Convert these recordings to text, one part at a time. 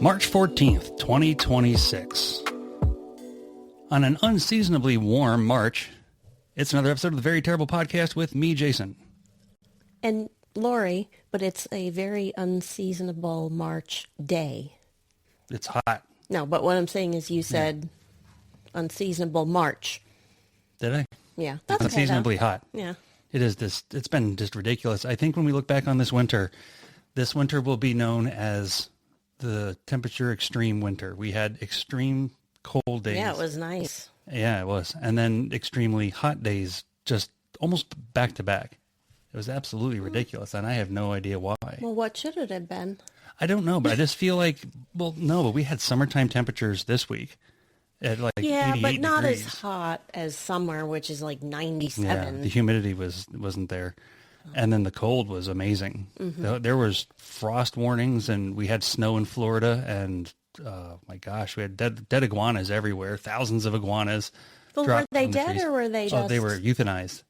March 14th, 2026. On an unseasonably warm March, it's another episode of the Very Terrible Podcast with me, Jason. And Lori, but it's a very unseasonable March day. It's hot. No, but what I'm saying is you said unseasonable March. Did I? Yeah. It's unseasonably hot. Yeah. It's been just ridiculous. I think when we look back on this winter will be known as the temperature extreme winter. We had extreme cold days. Yeah, it was nice. Yeah, it was. And then extremely hot days, just almost back to back. It was absolutely ridiculous, and I have no idea why. Well, what should it have been? I don't know, but I just feel like, but we had summertime temperatures this week at like 88 but not degrees. as hot as summer, which is like 97. Yeah, the humidity wasn't there. And then the cold was amazing. Mm-hmm. There was frost warnings, and we had snow in Florida, and my gosh, we had dead iguanas everywhere, thousands of iguanas. Well, were they dead or were they just... Oh, they were euthanized.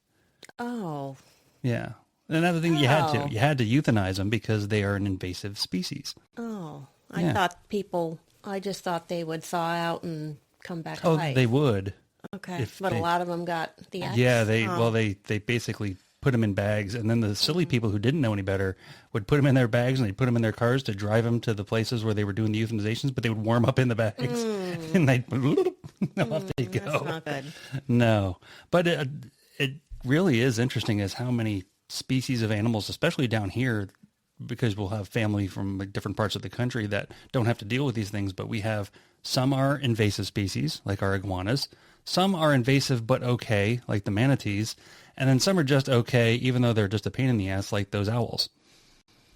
Oh. Yeah. Another thing you had to euthanize them because they are an invasive species. Oh, I just thought they would thaw out and come back to life. Oh, they would. Okay. But a lot of them got the X. Yeah, they basically put them in bags, and then the silly people who didn't know any better would put them in their bags, and they'd put them in their cars to drive them to the places where they were doing the euthanizations, but they would warm up in the bags, and they'd off they go. That's not good. No, but it really is interesting as how many species of animals, especially down here, because we'll have family from different parts of the country that don't have to deal with these things, but we have some are invasive species, like our iguanas. Some are invasive but okay, like the manatees. And then some are just okay, even though they're just a pain in the ass, like those owls.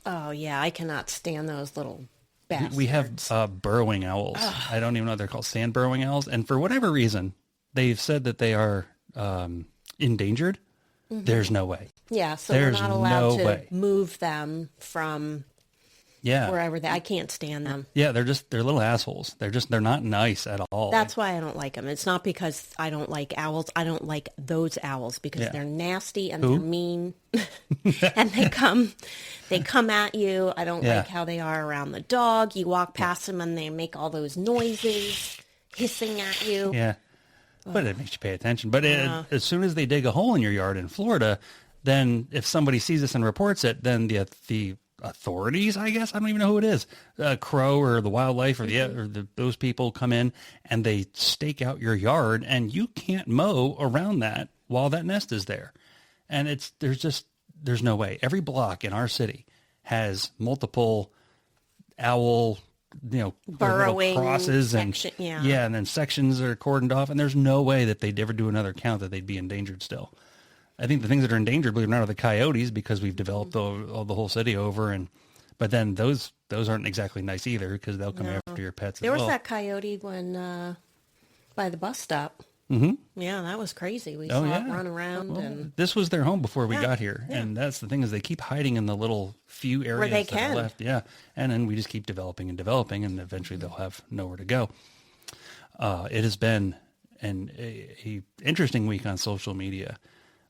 Oh, yeah, I cannot stand those little bastards. We have burrowing owls. Ugh. I don't even know what they're called, sand burrowing owls. And for whatever reason, they've said that they are endangered. Mm-hmm. There's no way. Yeah, so we're not allowed to move them from wherever I can't stand them. Yeah, they're little assholes. They're not nice at all. That's why I don't like them. It's not because I don't like owls. I don't like those owls because they're nasty and they're mean. And they come at you. I don't like how they are around the dog. You walk past them and they make all those noises, hissing at you. Yeah. But it makes you pay attention. But as soon as they dig a hole in your yard in Florida, then if somebody sees this and reports it, then the authorities, I guess, I don't even know who it is, Crow or the wildlife or those people come in and they stake out your yard, and you can't mow around that while that nest is there. And there's no way. Every block in our city has multiple owl, burrowing crosses section, and then sections are cordoned off, and there's no way that they'd ever do another count that they'd be endangered still. I think the things that are endangered, believe it or not, are the coyotes, because we've developed the whole city over, but then those aren't exactly nice either, because they'll come after your pets. There was that coyote when by the bus stop. Mm-hmm. Yeah, that was crazy. We saw it run around. Well, and this was their home before we got here, and that's the thing, is they keep hiding in the little few areas where they that can. are left. Yeah, and then we just keep developing, and eventually they'll have nowhere to go. It has been a interesting week on social media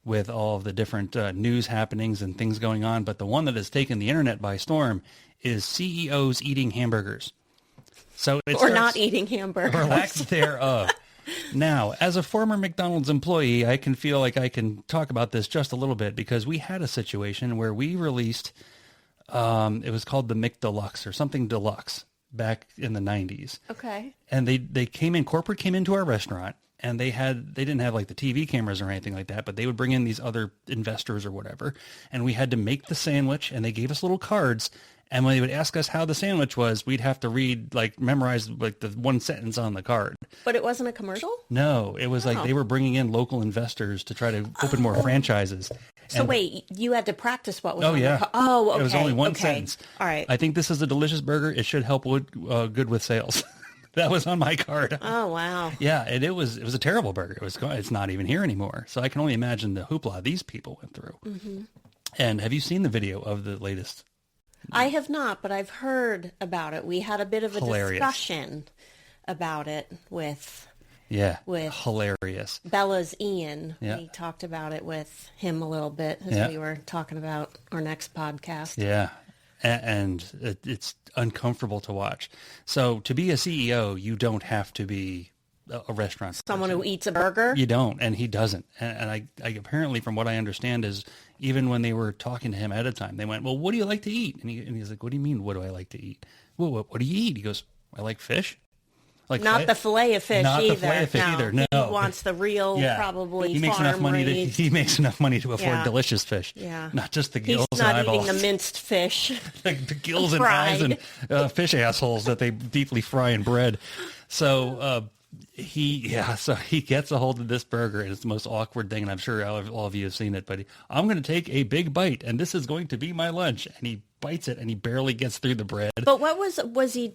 with all of the different news happenings and things going on, but the one that has taken the internet by storm is CEOs eating hamburgers. So not eating hamburgers. Or lack thereof. Now, as a former McDonald's employee, I can feel like I can talk about this just a little bit, because we had a situation where we released, it was called the McDeluxe or something deluxe back in the 90s. Okay. And corporate came into our restaurant, and they didn't have like the TV cameras or anything like that, but they would bring in these other investors or whatever, and we had to make the sandwich, and they gave us little cards. And when they would ask us how the sandwich was, we'd have to memorize the one sentence on the card. But it wasn't a commercial? No, it was like they were bringing in local investors to try to open more franchises. So wait, you had to practice what was on the card? Oh, okay. It was only one sentence. All right. I think this is a delicious burger. It should help good with sales. That was on my card. Oh, wow. Yeah, and it was a terrible burger. It's not even here anymore. So I can only imagine the hoopla these people went through. Mm-hmm. And have you seen the video of the latest? I have not, but I've heard about it. We had a bit of a discussion about it with hilarious. Bella's Ian. Yeah. We talked about it with him a little bit as we were talking about our next podcast. Yeah. and it's uncomfortable to watch. So to be a CEO, you don't have to be a restaurant Someone person. who eats a burger? You don't, and he doesn't. And I apparently, from what I understand, is even when they were talking to him ahead of time, they went, well, what do you like to eat? And he's like, what do you mean, what do I like to eat? Well, what do you eat? He goes, I like fish. Like not the fillet of fish not either. The fillet of fish either. No, he wants the real, probably he makes enough money. He makes enough money to afford delicious fish. Yeah, not just the gills He's and not eyeballs. eating the minced fish, the gills and eyes and fish assholes that they deeply fry in bread. So he gets a hold of this burger, and it's the most awkward thing. And I'm sure all of you have seen it. But I'm going to take a big bite, and this is going to be my lunch. And he bites it, and he barely gets through the bread. But what was he?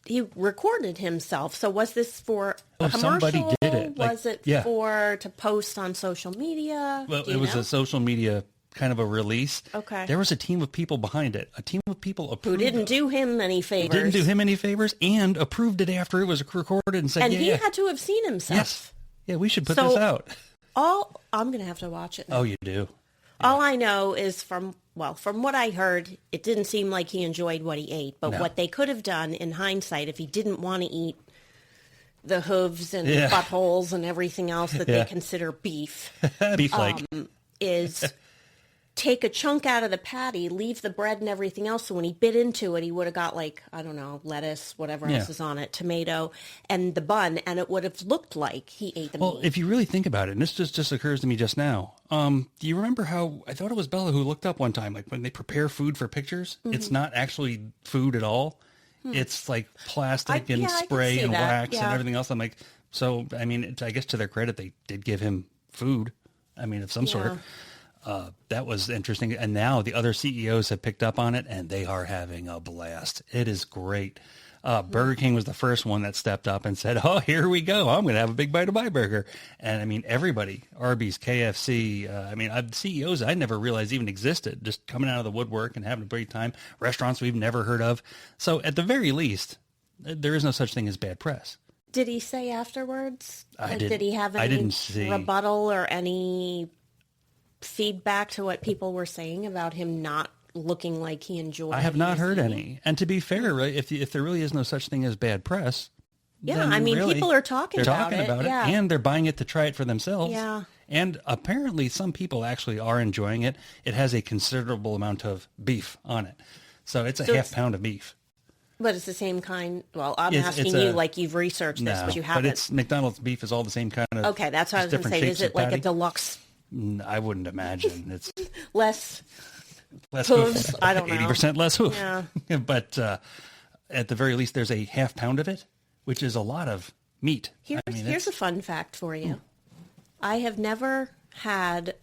He recorded himself. So was this for a commercial? Somebody did it. Was it for to post on social media? Well, it was a social media kind of a release. Okay. There was a team of people behind it. A team of people approved who didn't do him any favors. Didn't do him any favors and approved it after it was recorded and said, and he had to have seen himself. Yes. Yeah, we should put this out. I'm going to have to watch it now. Oh, you do? Yeah. All I know is from what I heard, it didn't seem like he enjoyed what he ate. But what they could have done in hindsight, if he didn't want to eat the hooves and buttholes and everything else that they consider beef, beef-like, is take a chunk out of the patty, leave the bread and everything else. So when he bit into it, he would have got lettuce, whatever else is on it, tomato, and the bun, and it would have looked like he ate the meat. Well, if you really think about it, and this just occurs to me just now, do you remember how, I thought it was Bella who looked up one time, like when they prepare food for pictures, it's not actually food at all. It's like plastic and spray and wax and everything else. I'm like, so, I mean, I guess to their credit, they did give him food, of some sort. That was interesting. And now the other CEOs have picked up on it, and they are having a blast. It is great. Burger King was the first one that stepped up and said, oh, here we go. I'm going to have a big bite of my burger. And everybody, Arby's, KFC, CEOs I never realized even existed, just coming out of the woodwork and having a great time. Restaurants we've never heard of. So at the very least, there is no such thing as bad press. Did he say afterwards? Did he have any rebuttal or any feedback to what people were saying about him not looking like he enjoyed it? I have not heard any. And to be fair, right, if there really is no such thing as bad press, people are talking about it. And they're buying it to try it for themselves. Yeah. And apparently some people actually are enjoying it. It has a considerable amount of beef on it. So it's a half pound of beef. But it's the same kind. Well, I'm asking you like you've researched this, but you haven't. But it's McDonald's beef is all the same kind of. Okay, that's what I was going to say. Is it like a deluxe? I wouldn't imagine. It's less hooves. Hoof. I don't know. 80% less hoof. Yeah. But at the very least, there's a half pound of it, which is a lot of meat. Here's a fun fact for you. I have never had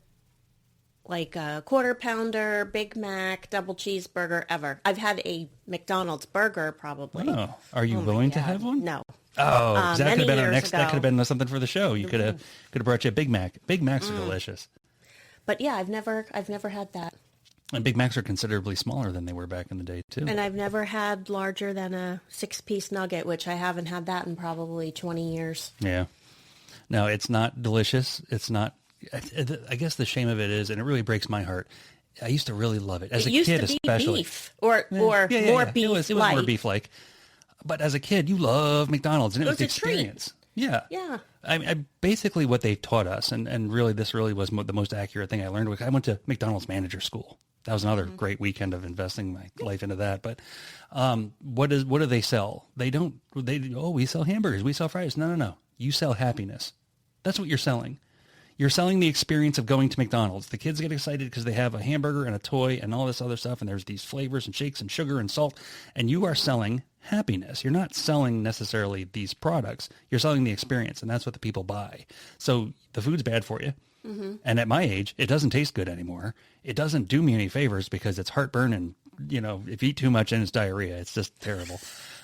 like a quarter pounder, Big Mac, double cheeseburger ever. I've had a McDonald's burger probably. Oh, are you willing to have one? No. Oh, that could have been our next. Ago. That could have been something for the show. You could have brought you a Big Mac. Big Macs are delicious. But yeah, I've never had that. And Big Macs are considerably smaller than they were back in the day too. And I've never had larger than a 6-piece nugget, which I haven't had that in probably 20 years. Yeah. No, it's not delicious. It's not. I guess the shame of it is, and it really breaks my heart. I used to really love it as a kid, especially. Beef or more beef. It was more beef-like. But as a kid, you love McDonald's, and it was the experience. Yeah. Yeah. I basically what they taught us, and really this really was the most accurate thing I learned. I went to McDonald's manager school. That was another great weekend of investing my life into that. But what do they sell? We sell hamburgers, we sell fries. No. You sell happiness. That's what you're selling. You're selling the experience of going to McDonald's. The kids get excited because they have a hamburger and a toy and all this other stuff, and there's these flavors and shakes and sugar and salt, and you are selling happiness. You're not selling necessarily these products. You're selling the experience, and that's what the people buy. So the food's bad for you. Mm-hmm. And at my age, it doesn't taste good anymore. It doesn't do me any favors because it's heartburn and, if you eat too much and it's diarrhea, it's just terrible.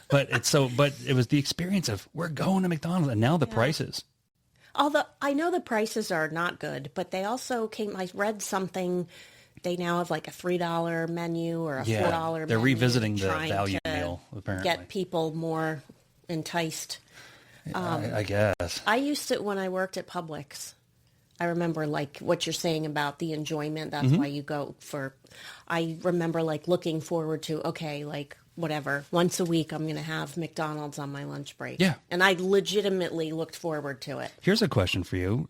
But it was the experience of we're going to McDonald's, and now the prices. Although I know the prices are not good, but they also I read something, they now have like a $3 menu or a $4 menu. They're revisiting the value meal, apparently. Get people more enticed. I guess. I used to, when I worked at Publix, I remember like what you're saying about the enjoyment. That's why you go for, I remember like looking forward to, okay, like whatever, once a week I'm going to have McDonald's on my lunch break. Yeah. And I legitimately looked forward to it. Here's a question for you.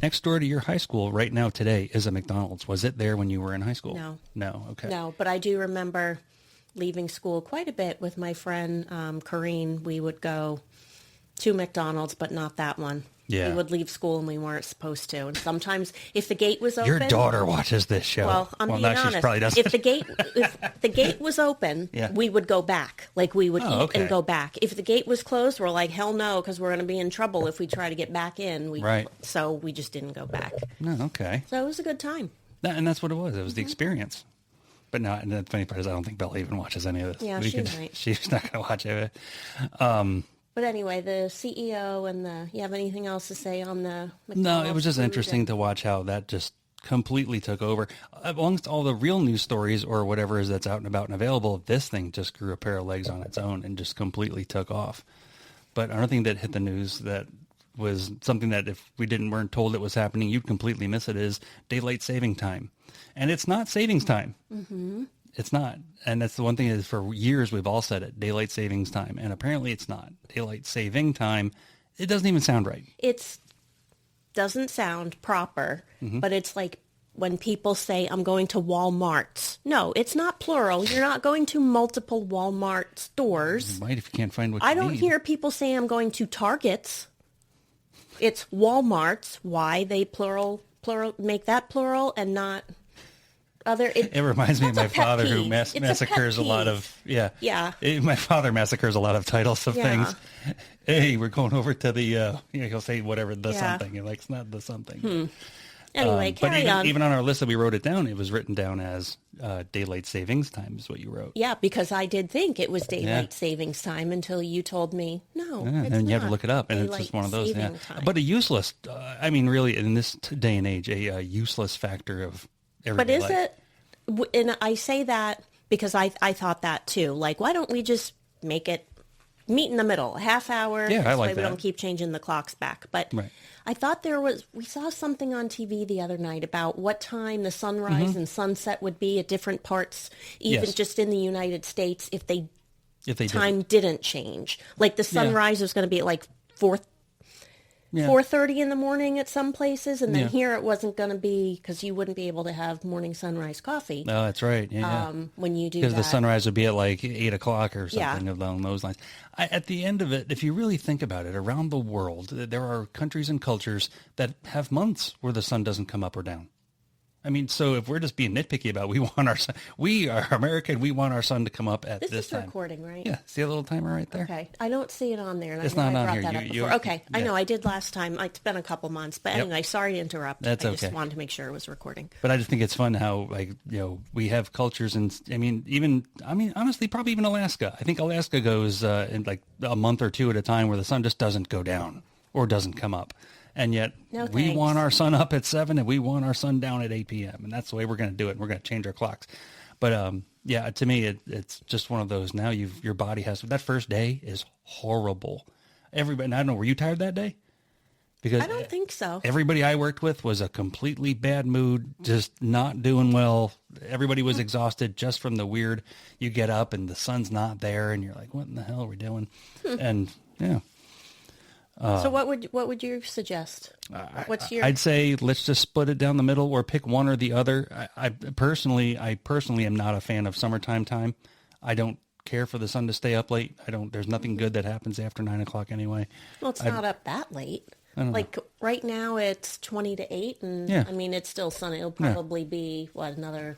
Next door to your high school right now today is a McDonald's. Was it there when you were in high school? No. No, okay. No, but I do remember leaving school quite a bit with my friend, Corrine. We would go to McDonald's, but not that one. Yeah. We would leave school and we weren't supposed to. And sometimes if the gate was open... Your daughter watches this show. Well, I'm being no, she honest. probably doesn't. If the gate was open, we would go back. Like we would eat and go back. If the gate was closed, we're like, hell no, because we're going to be in trouble if we try to get back in. Right. So we just didn't go back. No, okay. So it was a good time. And that's what it was. It was the experience. But no, and the funny part is I don't think Bella even watches any of this. Yeah, she might. She's not going to watch it. But anyway, the CEO and you have anything else to say on the McDonald's? No, it was just interesting to watch how that just completely took over. Amongst all the real news stories or whatever is that's out and about and available, this thing just grew a pair of legs on its own and just completely took off. But another thing that hit the news that was something that if we weren't told it was happening, you'd completely miss it, is daylight saving time. And it's not savings time. Mm-hmm. It's not. And that's the one thing is for years we've all said it, daylight savings time. And apparently it's not. Daylight saving time, it doesn't even sound right. It doesn't sound proper, but it's like when people say, I'm going to Walmart's. No, it's not plural. You're not going to multiple Walmart stores. You might if you can't find what you need. I don't hear people say I'm going to Target's. It's Walmart's. Why they plural, make that plural and not... It reminds me of my father who massacres a lot of, my father massacres a lot of titles of things. Hey, we're going over to the, he'll say whatever, the something. You're like, it's not the something. Anyway, carry on. Even on our list that we wrote it down, it was written down as daylight savings time is what you wrote. Yeah, because I did think it was daylight savings time until you told me, no, it's and you not. have to look it up, and it's just one of those. But a useless, really, in this day and age, a useless factor of everyday life. But is it? And I say that because I thought that too. Like, why don't we just make it meet in the middle, a half hour? Yeah, I like that. We don't keep changing the clocks back. But I thought we saw something on TV the other night about what time the sunrise and sunset would be at different parts, even just in the United States, if they time didn't change. Like the sunrise was going to be at like 4:30 in the morning at some places, and then here it wasn't going to be because you wouldn't be able to have morning sunrise coffee. Oh, that's right. When you do because the sunrise would be at like 8 o'clock or something along those lines. At the end of it, if you really think about it, around the world, there are countries and cultures that have months where the sun doesn't come up or down. I mean, so if we're just being nitpicky about, we are American, we want our sun to come up at this time. This is recording, right? Yeah. See a little timer right there? Okay. I don't see it on there. And it's I not brought on here. That up before. Okay. I know. I did last time. It's been a couple months. But anyway, sorry to interrupt. That's okay. I just wanted to make sure it was recording. But I just think it's fun how, we have cultures and, honestly, probably even Alaska. I think Alaska goes in like a month or two at a time where the sun just doesn't go down or doesn't come up. And yet we want our sun up at 7 and we want our sun down at 8 p.m. And that's the way we're going to do it. We're going to change our clocks. But to me, it's just one of those. Now your body has, that first day is horrible. Everybody, and I don't know, were you tired that day? Because I don't think so. Everybody I worked with was a completely bad mood, just not doing well. Everybody was exhausted just from the weird, you get up and the sun's not there and you're like, what in the hell are we doing? And so what would you suggest? What's your? I'd say let's just split it down the middle or pick one or the other. I personally am not a fan of summertime time. I don't care for the sun to stay up late. There's nothing good that happens after 9 o'clock anyway. Well, it's not up that late. Like right now it's 20 to 8 and it's still sunny. It'll probably be another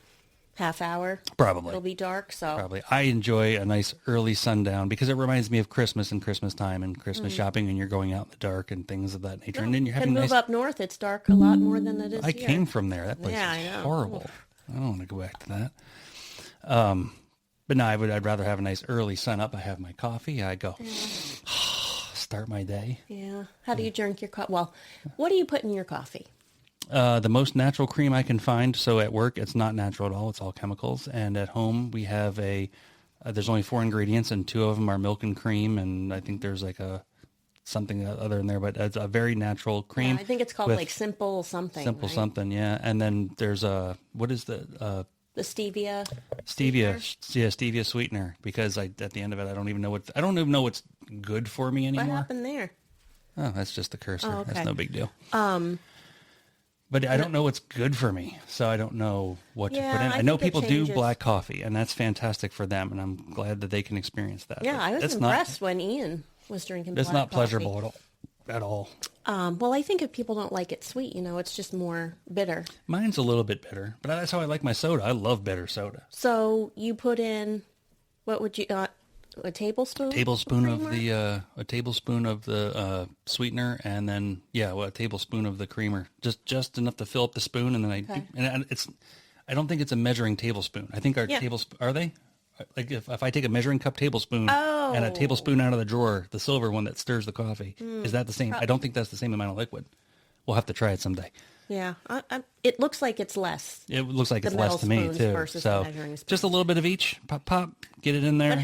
half hour? Probably. It'll be dark, so. Probably. I enjoy a nice early sundown because it reminds me of Christmas and Christmas time and Christmas shopping and you're going out in the dark and things of that nature. And then you're having move up north, it's dark a lot more than it is I here. came from there. That place is horrible. I don't want to go back to that. But no, I'd rather have a nice early sun up. I have my coffee. I go start my day. Yeah. How do you drink your coffee? Well, what do you put in your coffee? The most natural cream I can find. So at work, it's not natural at all. It's all chemicals. And at home, we have there's only 4 ingredients and 2 of them are milk and cream. And I think there's like a something other in there, but it's a very natural cream. Yeah, I think it's called like simple something. Simple right? something, yeah. And then there's what is the stevia? Stevia sweetener, because at the end of it, I don't even know what's good for me anymore. What happened there? Oh, that's just the cursor. Oh, okay. That's no big deal. But I don't know what's good for me, so I don't know what to put in. I know people do black coffee, and that's fantastic for them, and I'm glad that they can experience that. Yeah, I was impressed when Ian was drinking black coffee. It's not pleasurable at all. Well, I think if people don't like it sweet, it's just more bitter. Mine's a little bit bitter, but that's how I like my soda. I love bitter soda. So you put in, what would you, a tablespoon? A tablespoon of the sweetener, and then a tablespoon of the creamer. Just enough to fill up the spoon, and then I don't think it's a measuring tablespoon. I think our tablespoon, are they? Like if I take a measuring cup tablespoon and a tablespoon out of the drawer, the silver one that stirs the coffee, is that the same? I don't think that's the same amount of liquid. We'll have to try it someday. Yeah, it looks like it's less. It looks like it's less to me too. So just a little bit of each, pop, get it in there. But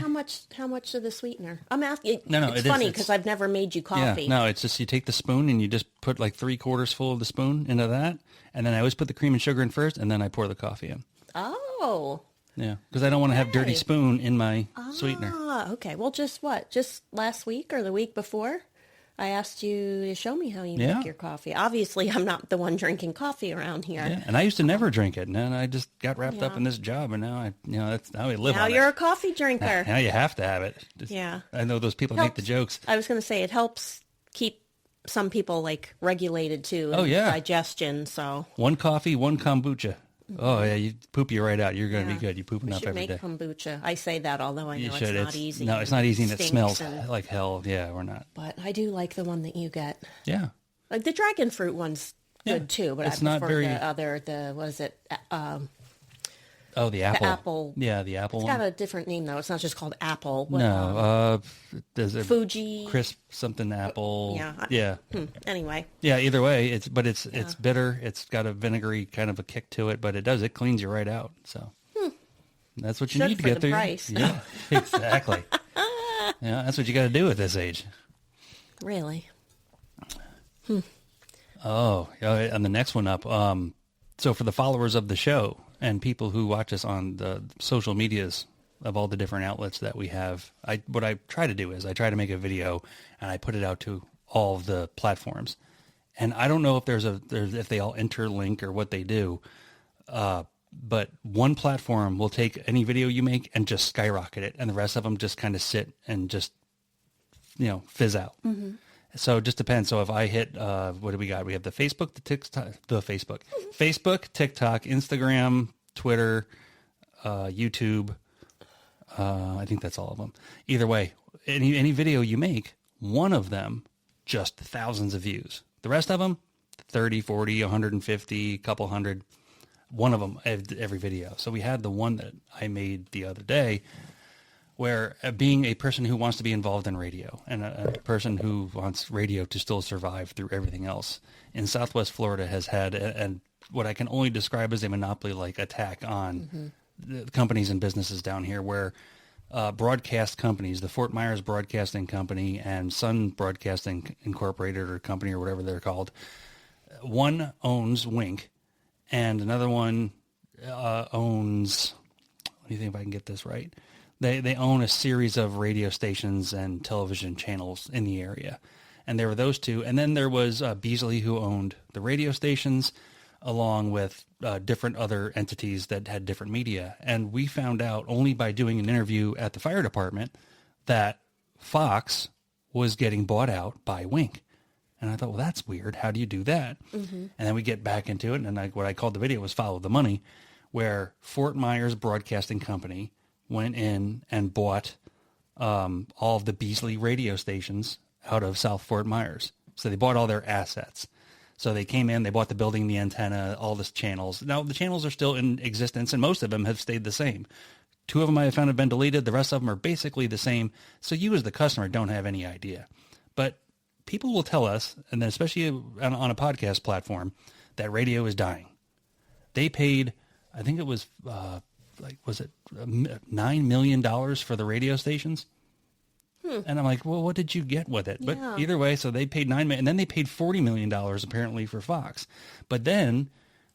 how much of the sweetener? I'm asking. No, it's funny because I've never made you coffee. Yeah, no, it's just you take the spoon and you just put like 3/4 full of the spoon into that, and then I always put the cream and sugar in first, and then I pour the coffee in. Oh. Yeah, because I don't want to have dirty spoon in my sweetener. Ah, okay. Well, just last week or the week before, I asked you to show me how you make your coffee. Obviously, I'm not the one drinking coffee around here. Yeah, and I used to never drink it, and then I just got wrapped up in this job, and now that's how we live. Now you're a coffee drinker. Now you have to have it. I know those people make the jokes. I was going to say it helps keep some people like regulated too. Digestion. So one coffee, one kombucha. Oh yeah, you poop you right out. You're going to be good. You poop enough every day. We should make kombucha. I say that, although I know it's not easy. No, it's not easy, and it smells like hell. Yeah, we're not. But I do like the one that you get. Yeah, like the dragon fruit one's good too. But it's I prefer the other. What is it? The apple. The apple. Yeah, the apple. It's got a different name though. It's not just called apple. There's a Fuji crisp something apple. Yeah. Anyway. Yeah. Either way, it's bitter. It's got a vinegary kind of a kick to it, but it cleans you right out. So that's what you need to get through. Price. Yeah. Exactly. Yeah, that's what you got to do at this age. Really. Oh, and the next one up. So for the followers of the show and people who watch us on the social medias of all the different outlets that we have, what I try to do is I try to make a video and I put it out to all of the platforms. And I don't know if if they all interlink or what they do, but one platform will take any video you make and just skyrocket it, and the rest of them just kind of sit and just fizz out. Mm-hmm. So it just depends. So if I hit, what do we got? We have the Facebook, Facebook, TikTok, Instagram, Twitter, YouTube. I think that's all of them. Either way, any video you make, one of them, just thousands of views. The rest of them, 30, 40, 150, a couple hundred. One of them every video. So we had the one that I made the other day, where being a person who wants to be involved in radio and a person who wants radio to still survive through everything else in Southwest Florida has had and what I can only describe as a monopoly-like attack on the companies and businesses down here, where broadcast companies, the Fort Myers Broadcasting Company and Sun Broadcasting Incorporated or company or whatever they're called, one owns Wink and another one owns, let me think if I can get this right. They own a series of radio stations and television channels in the area. And there were those two. And then there was Beasley, who owned the radio stations, along with different other entities that had different media. And we found out only by doing an interview at the fire department that Fox was getting bought out by Wink. And I thought, well, that's weird. How do you do that? Mm-hmm. And then we get back into it. And what I called the video was Follow the Money, where Fort Myers Broadcasting Company went in and bought all of the Beasley radio stations out of South Fort Myers. So they bought all their assets. So they came in, they bought the building, the antenna, all the channels. Now, the channels are still in existence, and most of them have stayed the same. 2 of them I have found have been deleted. The rest of them are basically the same. So you as the customer don't have any idea. But people will tell us, and then especially on a podcast platform, that radio is dying. They paid, I think it was... was it $9 million for the radio stations? And I'm like, well, what did you get with it? But Yeah. either way, so they paid $9 million, and then they paid $40 million apparently for Fox. But then,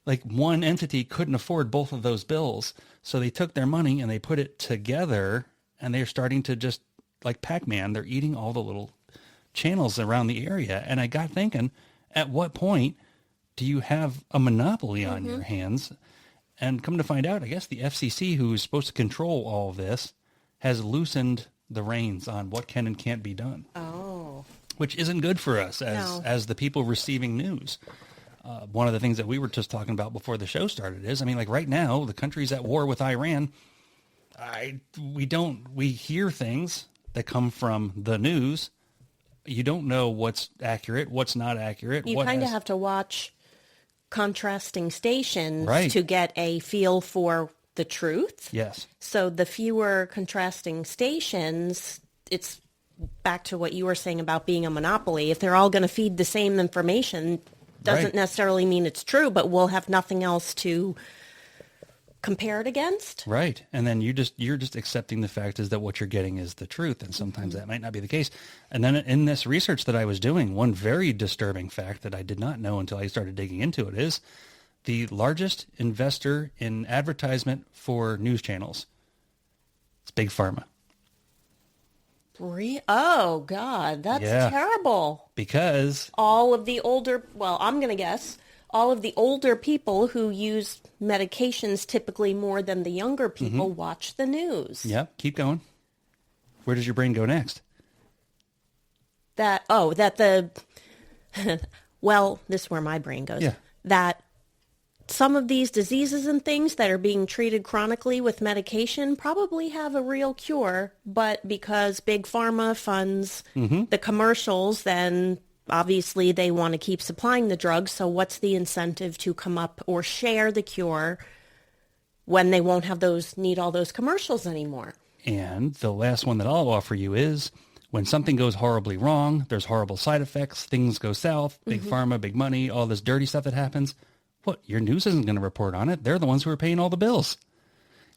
like, one entity couldn't afford both of those bills, so they took their money and they put it together, and they're starting to just, like Pac-Man, they're eating all the little channels around the area. And I got thinking, at what point do you have a monopoly on your hands? And come to find out, I guess the FCC, who is supposed to control all of this, has loosened the reins on what can and can't be done. Oh. Which isn't good for us as the people receiving news. One of the things that we were just talking about before the show started is, I mean, like right now, the country's at war with Iran. We hear things that come from the news. You don't know what's accurate, what's not accurate. You kind of have to watch contrasting stations Right. to get a feel for the truth. Yes. So the fewer contrasting stations, it's back to what you were saying about being a monopoly. If they're all going to feed the same information, doesn't Right. necessarily mean it's true, but we'll have nothing else to compare it against. Right. And then you're just accepting the fact is that what you're getting is the truth. And sometimes that might not be the case. And then in this research that I was doing, one very disturbing fact that I did not know until I started digging into it is the largest investor in advertisement for news channels. It's Big Pharma. Oh, God, that's Yeah. terrible. Because All of the older, well, I'm going to guess, all of the older people who use medications typically more than the younger people watch the news. Yep, keep going. Where does your brain go next? Well, this is where my brain goes. Yeah. That some of these diseases and things that are being treated chronically with medication probably have a real cure, but because Big Pharma funds the commercials, then obviously they want to keep supplying the drugs. So what's the incentive to come up or share the cure when they won't have need all those commercials anymore? And the last one that I'll offer you is when something goes horribly wrong, there's horrible side effects, things go south, Big Pharma, big money, all this dirty stuff that happens. What? Your news isn't going to report on it. They're the ones who are paying all the bills.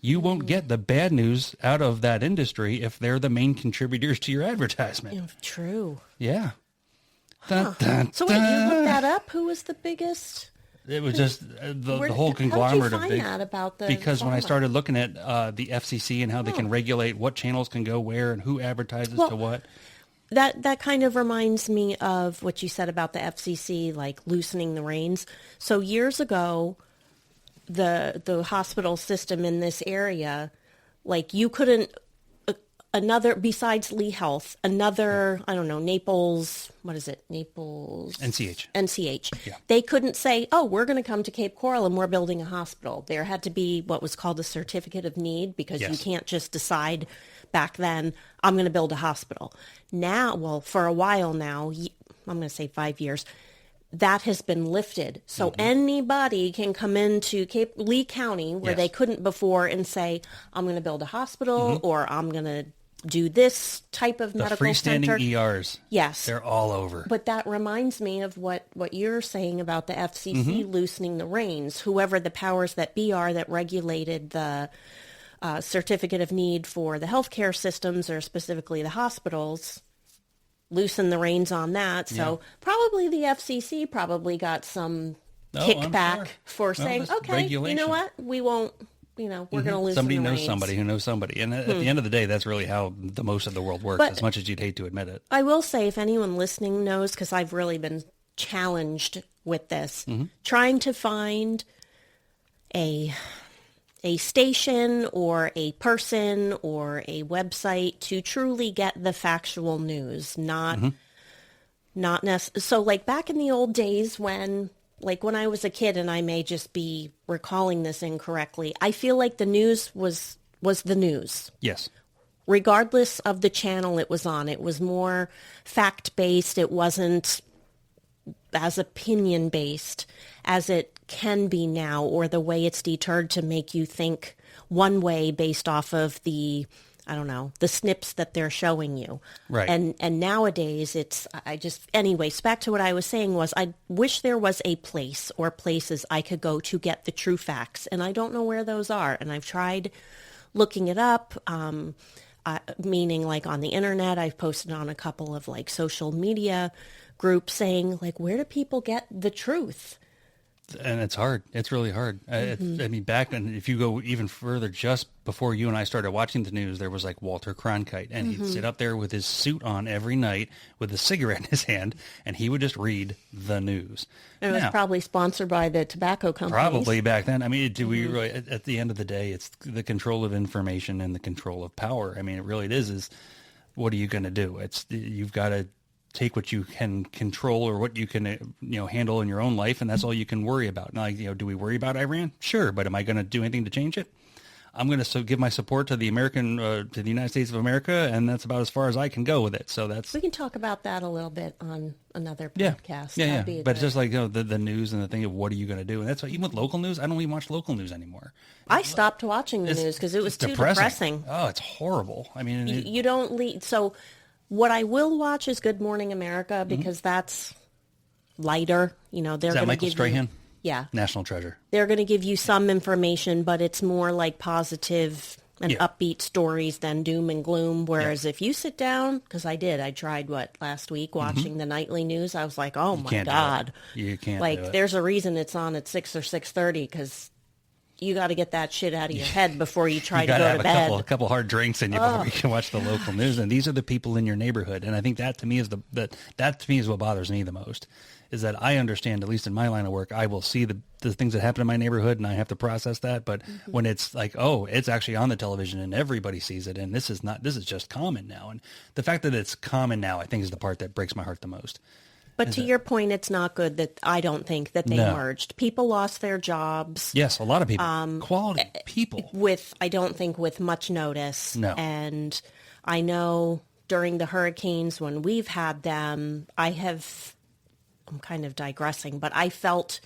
You won't get the bad news out of that industry if they're the main contributors to your advertisement. Yeah, true. Yeah. Dun, So wait, you looked that up? Who was the biggest? It was just the whole How did you conglomerate find of big. that about the Because when I pharma? started looking at the FCC and how they can regulate what channels can go where and who advertises to what. That kind of reminds me of what you said about the FCC, like loosening the reins. So years ago, the hospital system in this area, like you couldn't, besides Lee Health, I don't know, Naples, what is it? Naples? NCH. Yeah. They couldn't say, oh, we're going to come to Cape Coral and we're building a hospital. There had to be what was called a certificate of need because you can't just decide back then, I'm going to build a hospital. Now, well, for a while now, I'm going to say 5 years, that has been lifted. So anybody can come into Lee County where they couldn't before and say, I'm going to build a hospital or I'm going to do this type of medical center. The freestanding ERs. Yes. They're all over. But that reminds me of what you're saying about the FCC loosening the reins. Whoever the powers that be are that regulated the certificate of need for the healthcare systems or specifically the hospitals, loosen the reins on that. So probably the FCC probably got some kickback for saying, okay, you know what, we won't, we're going to loosen Somebody the knows reins. somebody who knows somebody. And at the end of the day, that's really how the most of the world works, But as much as you'd hate to admit it. I will say, if anyone listening knows, because I've really been challenged with this, trying to find a station or a person or a website to truly get the factual news, not so like back in the old days when I was a kid, and I may just be recalling this incorrectly, I feel like the news was the news. Yes. Regardless of the channel it was on. It was more fact-based. It wasn't as opinion-based as it can be now, or the way it's deterred to make you think one way based off of the snips that they're showing you. Right. And nowadays anyways, back to what I was saying was I wish there was a place or places I could go to get the true facts, and I don't know where those are. And I've tried looking it up. meaning like on the internet. I've posted on a couple of like social media groups saying like, where do people get the truth? And it's hard. It's really hard. I mean, back when, if you go even further, just before you and I started watching the news, there was like Walter Cronkite, and he'd sit up there with his suit on every night with a cigarette in his hand, and he would just read the news. And it was probably sponsored by the tobacco companies. Probably back then. I mean, do we really, at the end of the day, it's the control of information and the control of power. I mean, it really is what are you going to do? You've got to take what you can control or what you can, handle in your own life. And that's all you can worry about. Now, do we worry about Iran? Sure. But am I going to do anything to change it? I'm going to give my support to the United States of America. And that's about as far as I can go with it. So we can talk about that a little bit on another podcast. Yeah. But it's just like, the news and the thing of what are you going to do? And that's why even with local news, I don't even watch local news anymore. I stopped watching the news because it was too depressing. Oh, it's horrible. I mean, you don't lead. So what I will watch is Good Morning America because that's lighter. They're going to give Michael Strahan? Yeah. National treasure. They're going to give you some information, but it's more like positive and upbeat stories than doom and gloom. Whereas if you sit down, because I tried last week watching the nightly news. I was like, oh my God. You can't do it. There's a reason it's on at 6 or 6:30 because you got to get that shit out of your head before you try to go to bed. A couple hard drinks in you before you can watch the local news. And these are the people in your neighborhood. And I think that to me is what bothers me the most, is that I understand, at least in my line of work, I will see the things that happen in my neighborhood and I have to process that. But when it's like, oh, it's actually on the television and everybody sees it, and this is just common now. And the fact that it's common now, I think, is the part that breaks my heart the most. But to your point, it's not good that I don't think that they merged. People lost their jobs. Yes, a lot of people. Quality people. I don't think with much notice. No. And I know during the hurricanes when we've had them, I'm kind of digressing, but I felt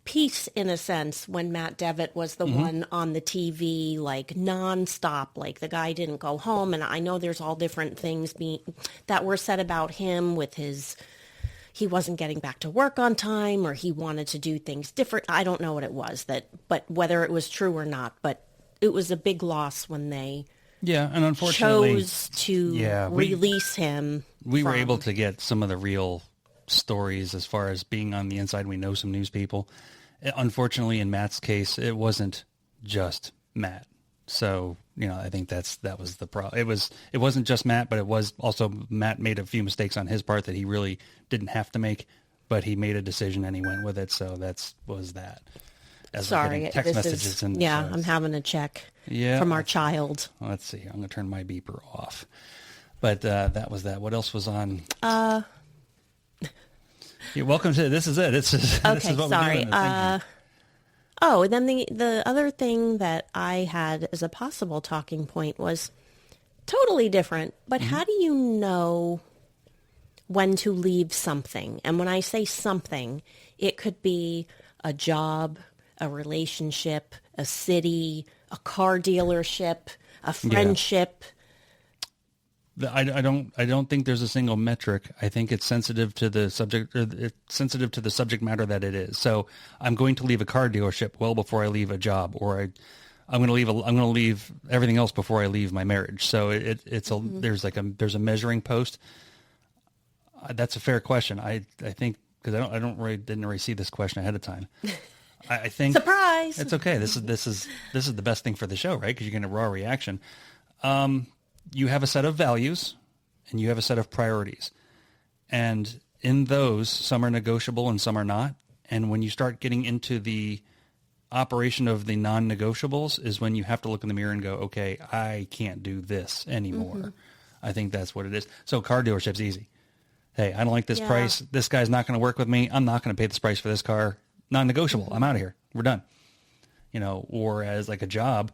peace in a sense when Matt Devitt was the one on the TV, like nonstop, like the guy didn't go home. And I know there's all different things that were said about him with he wasn't getting back to work on time, or he wanted to do things different. I don't know what it was but whether it was true or not, but it was a big loss when they and unfortunately chose to release him. We were able to get some of the real stories as far as being on the inside. We know some news people. Unfortunately, in Matt's case, it wasn't just Matt. So, I think that was the problem. It wasn't just Matt, but it was also Matt made a few mistakes on his part that he really didn't have to make, but he made a decision and he went with it. So was that. Sorry, text messages I'm having a check from our child. Let's see. I'm going to turn my beeper off. But that was that. What else was on? You're welcome to this is it. This is what sorry. we're doing. And then the other thing that I had as a possible talking point was totally different, but how do you know when to leave something? And when I say something, it could be a job, a relationship, a city, a car dealership, a friendship. I don't think there's a single metric. I think it's sensitive to the subject, or it's sensitive to the subject matter that it is. So I'm going to leave a car dealership well before I leave a job, or I'm going to leave everything else before I leave my marriage. So there's a measuring post. That's a fair question. I think because I didn't really see this question ahead of time. I think surprise. It's okay. This is the best thing for the show, right? Because you're getting a raw reaction. You have a set of values and you have a set of priorities. And in those, some are negotiable and some are not. And when you start getting into the operation of the non-negotiables is when you have to look in the mirror and go, okay, I can't do this anymore. I think that's what it is. So car dealership's easy. Hey, I don't like this price. This guy's not going to work with me. I'm not going to pay this price for this car. Non-negotiable. I'm out of here. We're done. Or as like a job,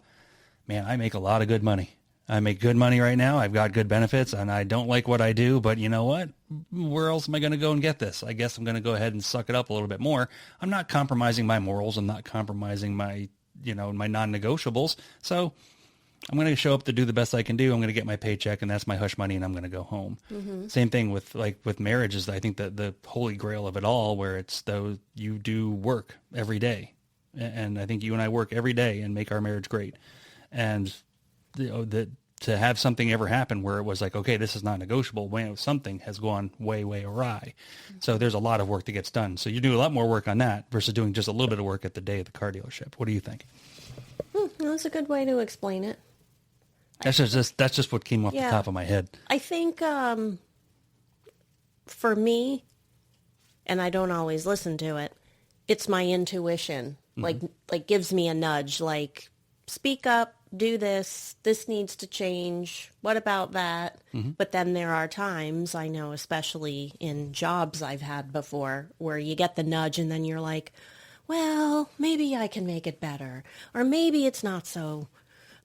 man, I make a lot of good money. I make good money right now. I've got good benefits and I don't like what I do, but you know what? Where else am I going to go and get this? I guess I'm going to go ahead and suck it up a little bit more. I'm not compromising my morals. I'm not compromising my non-negotiables. So I'm going to show up to do the best I can do. I'm going to get my paycheck and that's my hush money and I'm going to go home. Same thing with marriage is I think that the holy grail of it all, where it's though you do work every day. And I think you and I work every day and make our marriage great. And that to have something ever happen where it was like, okay, this is not negotiable when something has gone way, way awry. So there's a lot of work that gets done. So you do a lot more work on that versus doing just a little bit of work at the day at the car dealership. What do you think? That's a good way to explain it. That's just what came off the top of my head. I think for me, and I don't always listen to it, it's my intuition. Like gives me a nudge, like speak up, do this needs to change. What about that? But then there are times, I know, especially in jobs I've had before, where you get the nudge and then you're like, well, maybe I can make it better. Or maybe it's not so.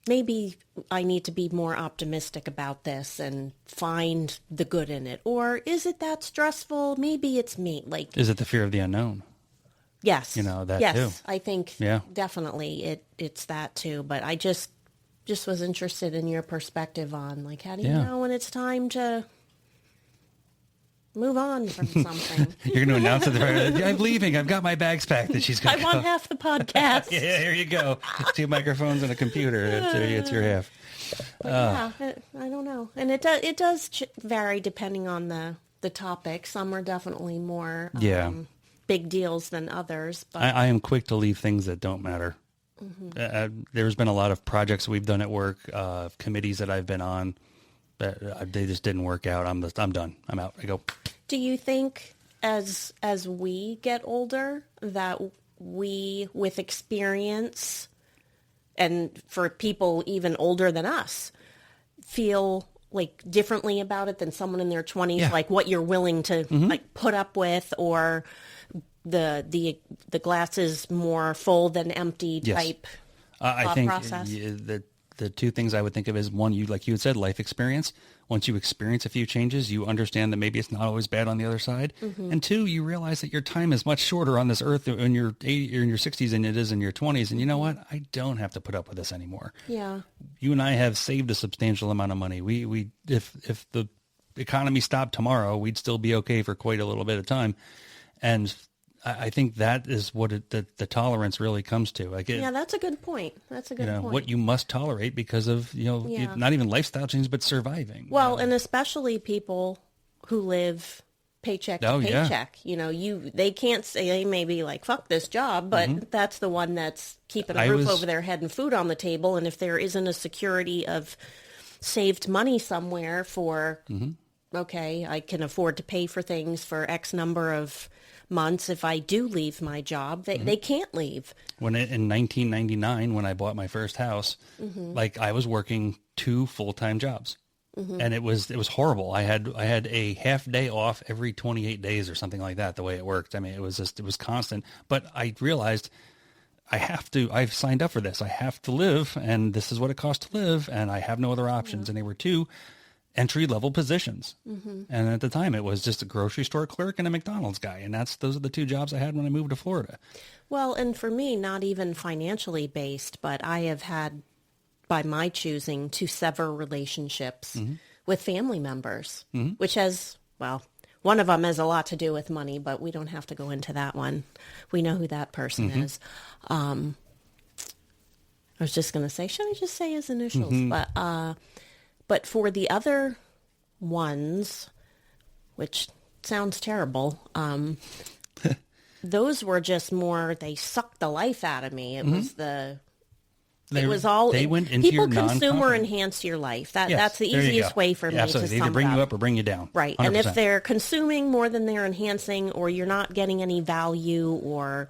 Maybe I need to be more optimistic about this and find the good in it. Or is it that stressful? Maybe it's me. Like, is it the fear of the unknown? Yes. That too. I think definitely it's that too. But I just was interested in your perspective on, like, how do you know when it's time to move on from something? You're going to announce it. I'm leaving. I've got my bags packed. And she's going to want half the podcast. Yeah, here you go. 2 microphones and a computer. It's your half. I don't know. And it does vary depending on the topic. Some are definitely more big deals than others. But I am quick to leave things that don't matter. There's been a lot of projects we've done at work, committees that I've been on, that they just didn't work out. I'm done. I'm out. I go. Do you think as we get older that we, with experience, and for people even older than us, feel like differently about it than someone in their 20s, like what you're willing to like put up with, or the glass is more full than empty type I think process? The two things I would think of is, one, like you had said, life experience. Once you experience a few changes, you understand that maybe it's not always bad on the other side. And two, you realize that your time is much shorter on this earth in your 80 or in your 60s than it is in your 20s. And you know what? I don't have to put up with this anymore. Yeah. You and I have saved a substantial amount of money. We if the economy stopped tomorrow, we'd still be okay for quite a little bit of time. And I think that is what the tolerance really comes to. Like that's a good point. That's a good point. What you must tolerate because of, not even lifestyle changes, but surviving. Well, and especially people who live paycheck to paycheck. They can't say, they may be like, fuck this job, but that's the one that's keeping a roof over their head and food on the table. And if there isn't a security of saved money somewhere for, okay, I can afford to pay for things for X number of months. If I do leave my job, they can't leave. In 1999, when I bought my first house, like I was working 2 full-time jobs, and it was horrible. I had a half day off every 28 days or something like that. The way it worked, I mean, it was constant. But I realized I've signed up for this. I have to live, and this is what it costs to live, and I have no other options. And they were 2 entry-level positions. And at the time, it was just a grocery store clerk and a McDonald's guy. And those are the 2 jobs I had when I moved to Florida. Well, and for me, not even financially based, but I have had, by my choosing, to sever relationships with family members, which has, well, one of them has a lot to do with money, but we don't have to go into that one. We know who that person is. I was just going to say, should I just say his initials? But for the other ones, which sounds terrible, those were just more, they sucked the life out of me. It was they went into people your consume or enhance your life. That's the easiest way for me to sum it up. They either bring you up or bring you down. Right. 100%. And if they're consuming more than they're enhancing, or you're not getting any value, or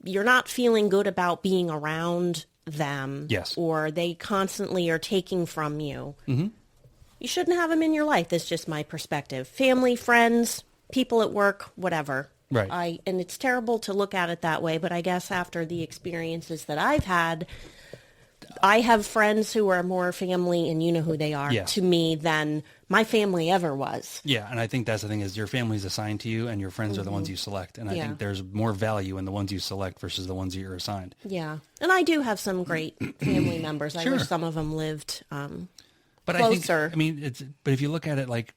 you're not feeling good about being around them, or they constantly are taking from you, you shouldn't have them in your life. That's just my perspective. Family, friends, people at work, whatever. Right. And it's terrible to look at it that way, but I guess after the experiences that I've had, I have friends who are more family, and you know who they are to me, than my family ever was. Yeah, and I think that's the thing, is your family's assigned to you, and your friends are the ones you select. And I think there's more value in the ones you select versus the ones you're assigned. Yeah, and I do have some great family members. I wish some of them lived but closer. But if you look at it like,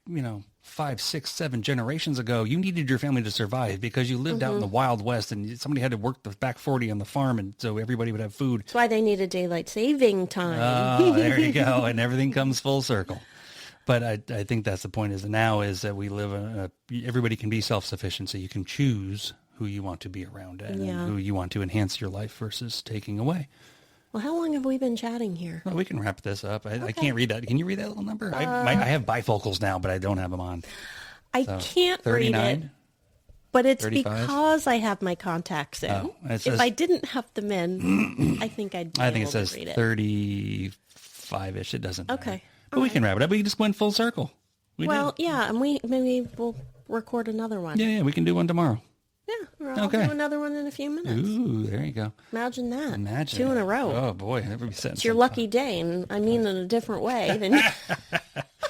5, 6, 7 generations ago, you needed your family to survive because you lived out in the Wild West and somebody had to work the back 40 on the farm, and so everybody would have food. That's why they needed daylight saving time. Oh, there you go. And everything comes full circle. But I think that's the point is that we live everybody can be self-sufficient, so you can choose who you want to be around and who you want to enhance your life versus taking away. Well, how long have we been chatting here? Well, we can wrap this up. I can't read that. Can you read that little number? I have bifocals now, but I don't have them on. I can't 39? Read it, but it's 35? Because I have my contacts in. Oh, if I didn't have them in, I think I'd be able it says to read it. 35-ish. It doesn't matter. Okay. But we can wrap it up. We just went full circle. And maybe we'll record another one. Yeah, we can do one tomorrow. Yeah, I'll do another one in a few minutes. Ooh, there you go. Imagine that. 2 in a row. Oh, boy. That would be it's your lucky day, and I mean in a different way. Than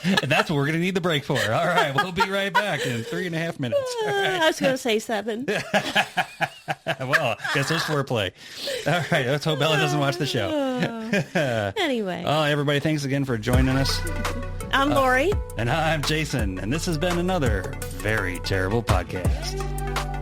And that's what we're going to need the break for. All right, we'll be right back in 3.5 minutes. Right. I was going to say 7. Well, I guess there's foreplay. All right, let's hope Bella doesn't watch the show. Anyway. Everybody, thanks again for joining us. I'm Lori. And I'm Jason, and this has been another Very Terrible Podcast.